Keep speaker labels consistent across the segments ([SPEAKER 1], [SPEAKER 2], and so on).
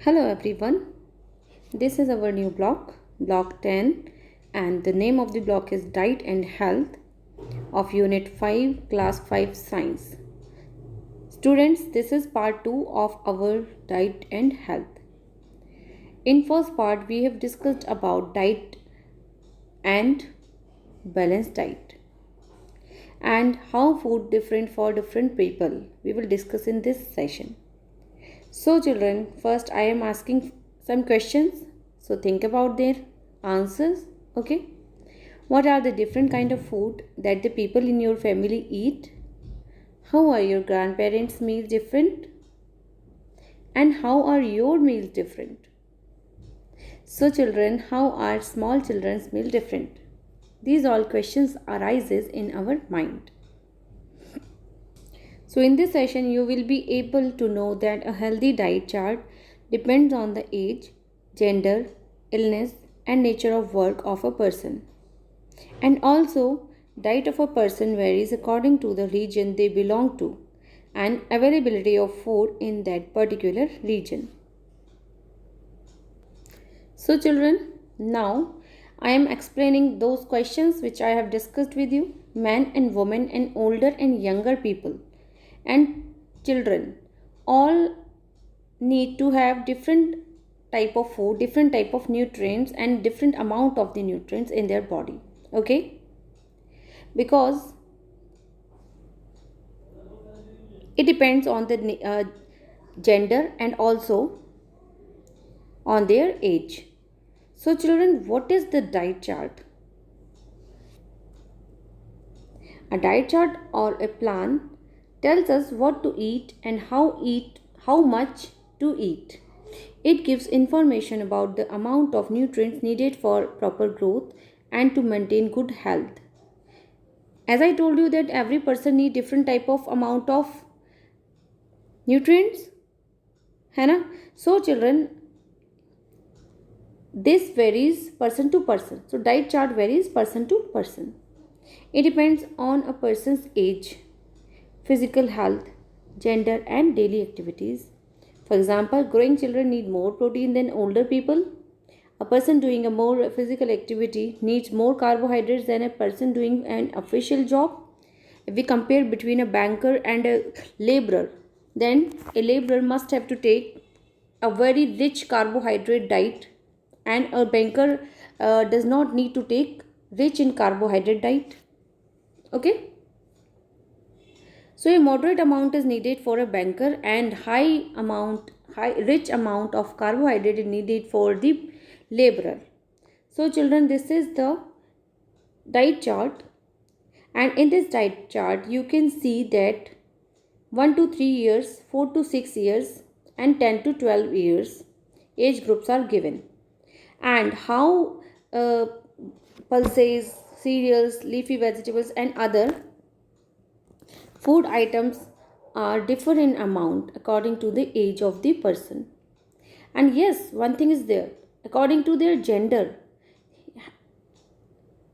[SPEAKER 1] Hello everyone, this is our new block 10, and the name of the block is Diet and Health of Unit 5, Class 5 Science. Students, this is part 2 of our Diet and Health. In first part, we have discussed about diet and balanced diet and how food different for different people. We will discuss in this session. So children, first I am asking some questions. So think about their answers. Okay. What are the different kind of food that the people in your family eat? How are your grandparents' meals different? And how are your meals different? So children, how are small children's meal different? These all questions arises in our mind. So in this session, you will be able to know that a healthy diet chart depends on the age, gender, illness, and nature of work of a person. And also, diet of a person varies according to the region they belong to and availability of food in that particular region. So children, now I am explaining those questions which I have discussed with you, men and women and older and younger people and children all need to have different type of food, different type of nutrients and different amount of the nutrients in their body. Okay, because it depends on the gender and also on their age. So children, what is the diet chart? A diet chart or a plan tells us what to eat and how much to eat. It gives information about the amount of nutrients needed for proper growth and to maintain good health. As I told you that every person need different type of amount of nutrients, है ना? So children, this varies person to person. So diet chart varies person to person. It depends on a person's age, physical health, gender and daily activities. For example, growing children need more protein than older people. A person doing a more physical activity needs more carbohydrates than a person doing an official job. If we compare between a banker and a laborer, then a laborer must have to take a very rich carbohydrate diet and a banker does not need to take rich in carbohydrate diet. Okay. So a moderate amount is needed for a banker and rich amount of carbohydrate is needed for the laborer. So children, this is the diet chart, and in this diet chart you can see that 1 to 3 years, 4 to 6 years and 10 to 12 years age groups are given, and how pulses, cereals, leafy vegetables and other food items are differ in amount according to the age of the person. And yes, one thing is there, according to their gender.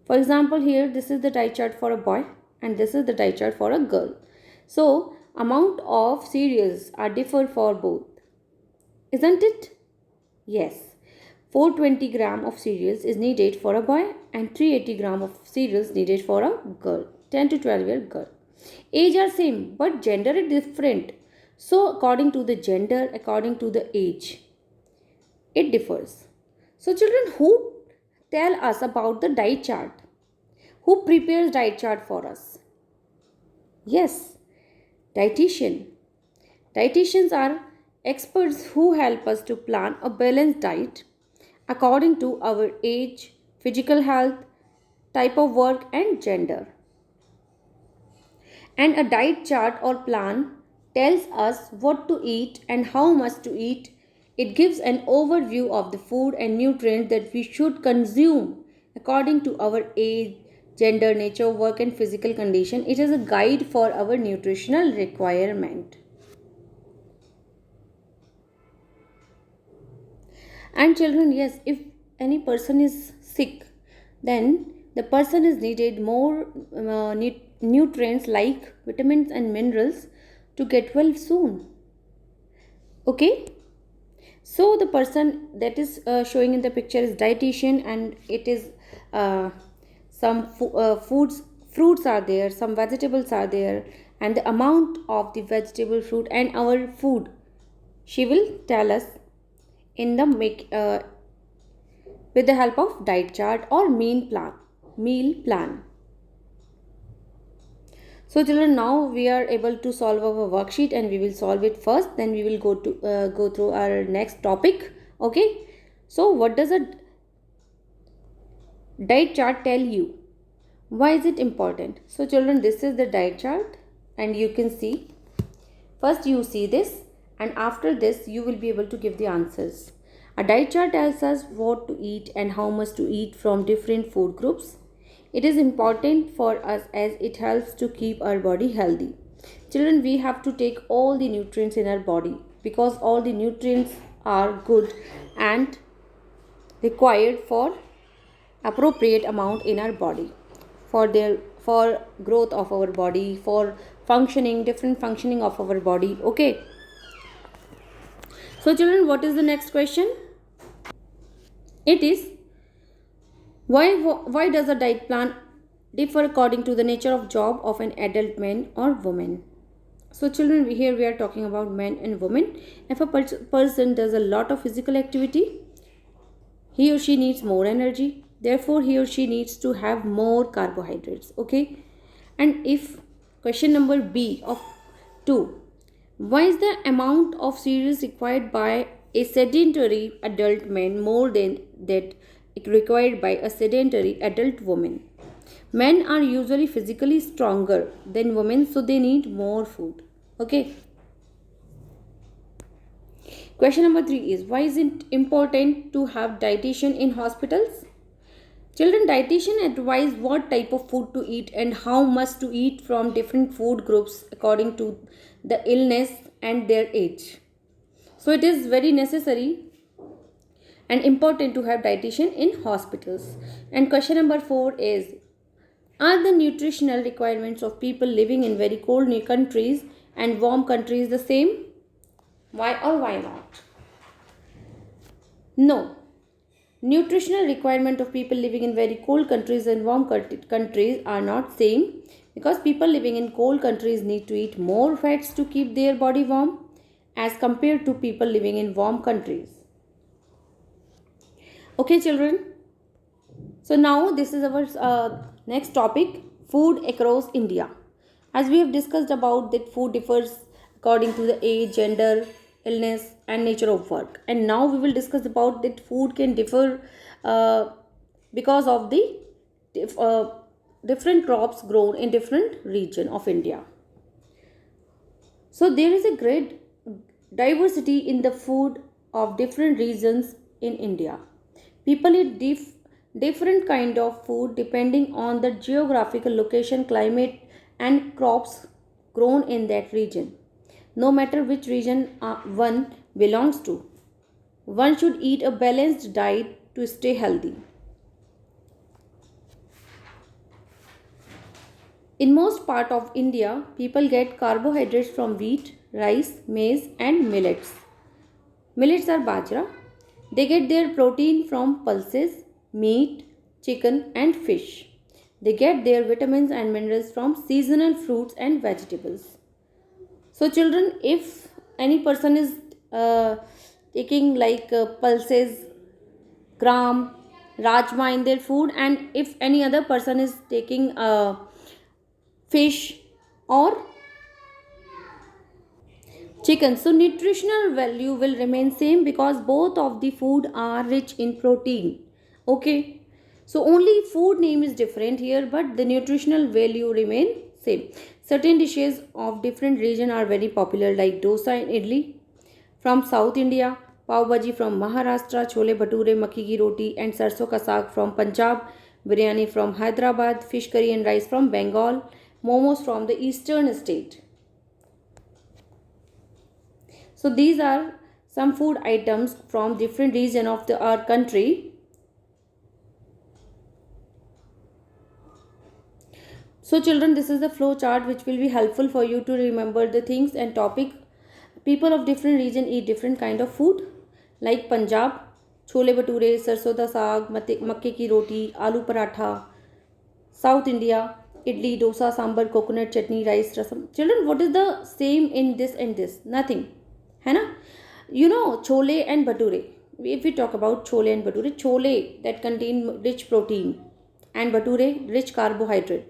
[SPEAKER 1] For example, here this is the diet chart for a boy and this is the diet chart for a girl. So amount of cereals are differ for both, isn't it? Yes. 420 gram of cereals is needed for a boy and 380 gram of cereals needed for a girl, 10 to 12 year girl. Age are same but gender is different. So according to the gender, according to the age, it differs. So children, who tell us about the diet chart? Who prepares diet chart for us? Yes, dietitian. Dietitians are experts who help us to plan a balanced diet according to our age, physical health, type of work and gender. And a diet chart or plan tells us what to eat and how much to eat. It gives an overview of the food and nutrients that we should consume according to our age, gender, nature, work and physical condition. It is a guide for our nutritional requirement. And children, yes, if any person is sick, then the person is needed more nutrients like vitamins and minerals to get well soon. Okay. So the person that is showing in the picture is dietitian, and it is uh, foods, fruits are there, some vegetables are there, and the amount of the vegetable, fruit, and our food she will tell us in the make with the help of diet chart or meal plan. So children, now we are able to solve our worksheet, and we will solve it first, then we will go through our next topic. Okay, so what does a diet chart tell you? Why is it important? So children, this is the diet chart, and you can see, first you see this, and after this you will be able to give the answers. A diet chart tells us what to eat and how much to eat from different food groups. It is important for us as it helps to keep our body healthy. Children, we have to take all the nutrients in our body, because all the nutrients are good and required for appropriate amount in our body, for growth of our body, for functioning, different functioning of our body. Okay, so children, what is the next question? It is, why does a diet plan differ according to the nature of job of an adult man or woman? So children, here we are talking about men and women. If a person does a lot of physical activity, he or she needs more energy, therefore he or she needs to have more carbohydrates. Okay, and if question number B of 2, why is the amount of cereals required by a sedentary adult man more than that required by a sedentary adult woman? Men are usually physically stronger than women, so they need more food. Okay. Question number 3 is, why is it important to have dietitian in hospitals? Children, dietitian advise what type of food to eat and how much to eat from different food groups according to the illness and their age. So it is very necessary and important to have dietitian in hospitals. And question number 4 is, are the nutritional requirements of people living in very cold countries and warm countries the same? Why or why not? No. Nutritional requirement of people living in very cold countries and warm countries are not same, because people living in cold countries need to eat more fats to keep their body warm as compared to people living in warm countries. Okay children, so now this is our next topic, food across India. As we have discussed about that food differs according to the age, gender, illness and nature of work, and now we will discuss about that food can differ because of the different crops grown in different region of India. So there is a great diversity in the food of different regions in India. People eat different kind of food depending on the geographical location, climate and crops grown in that region. No matter which region one belongs to, one should eat a balanced diet to stay healthy. In most part of India, people get carbohydrates from wheat, rice, maize and millets. Millets are bajra. They get their protein from pulses, meat, chicken and fish. They get their vitamins and minerals from seasonal fruits and vegetables. So children, if any person is taking like pulses, gram, rajma in their food, and if any other person is taking fish or chicken, so nutritional value will remain same, because both of the food are rich in protein. Okay, so only food name is different here, but the nutritional value remain same. Certain dishes of different region are very popular, like dosa and idli from South India, pav bhaji from Maharashtra, chole bhature, makki ki roti and sarson ka saag from Punjab, biryani from Hyderabad, fish curry and rice from Bengal, momos from the eastern state. So these are some food items from different region of our country. So children, this is the flow chart which will be helpful for you to remember the things and topic. People of different region eat different kind of food. Like Punjab, chole bhature, sarson da saag, makke ki roti, aloo paratha. South India, idli, dosa, sambar, coconut chutney, rice, rasam. Children, what is the same in this and this? Nothing. है ना? You know, chole and bhature. If we talk about chole and bhature, chole that contain rich protein and bhature rich carbohydrate.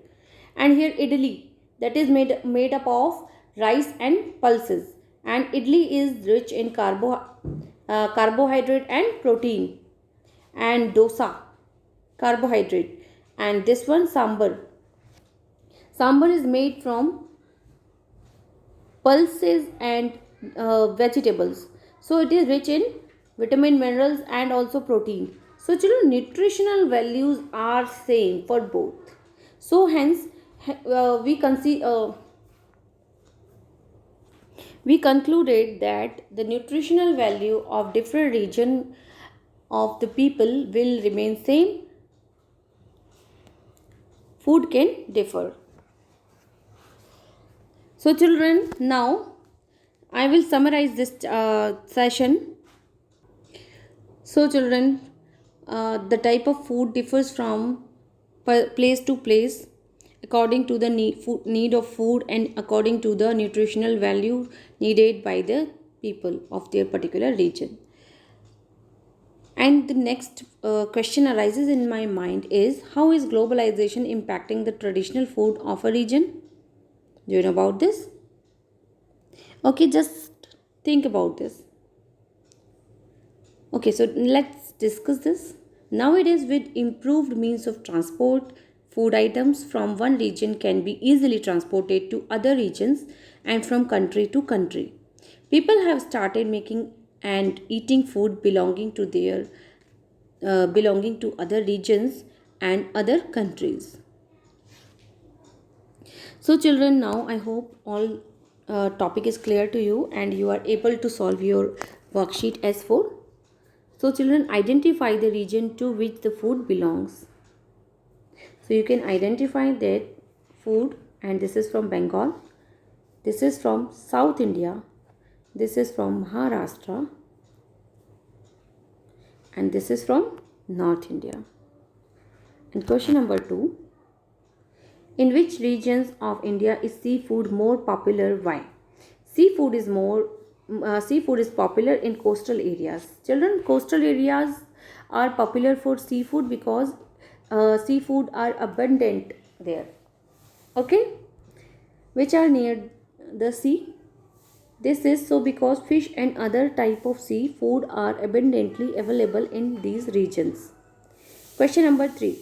[SPEAKER 1] And here idli that is made up of rice and pulses. And idli is rich in carbohydrate and protein. And dosa carbohydrate. And this one sambar is made from pulses and vegetables, so it is rich in vitamin, minerals and also protein. So children, nutritional values are same for both. So hence we concluded that the nutritional value of different region of the people will remain same. Food can differ. So children, now I will summarize this session. So children, the type of food differs from place to place according to the need of food and according to the nutritional value needed by the people of their particular region. And the next question arises in my mind is, how is globalization impacting the traditional food of a region? Do you know about this? Okay, just think about this. Okay, so let's discuss this. Nowadays, with improved means of transport, food items from one region can be easily transported to other regions and from country to country. People have started making and eating food belonging to other regions and other countries. So children, now I hope all topic is clear to you and you are able to solve your worksheet S4. So children, identify the region to which the food belongs. So you can identify that food, and this is from Bengal, this is from South India, this is from Maharashtra, and this is from North India. And question number 2, in which regions of India is seafood more popular? Why? Seafood is popular in coastal areas. Children, coastal areas are popular for seafood because seafood are abundant there. Okay, which are near the sea. This is so because fish and other type of seafood are abundantly available in these regions. Question number 3.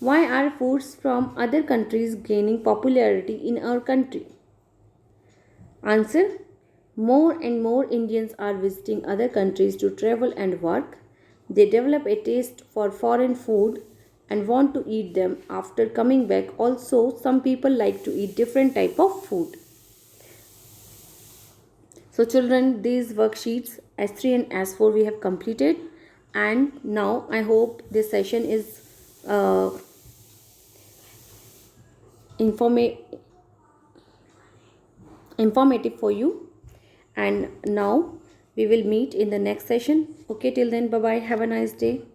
[SPEAKER 1] Why are foods from other countries gaining popularity in our country? Answer. More and more Indians are visiting other countries to travel and work. They develop a taste for foreign food and want to eat them after coming back. Also, some people like to eat different type of food. So children, these worksheets S3 and S4 we have completed, and now I hope this session is informative for you. And now we will meet in the next session. Okay, till then, bye bye, have a nice day.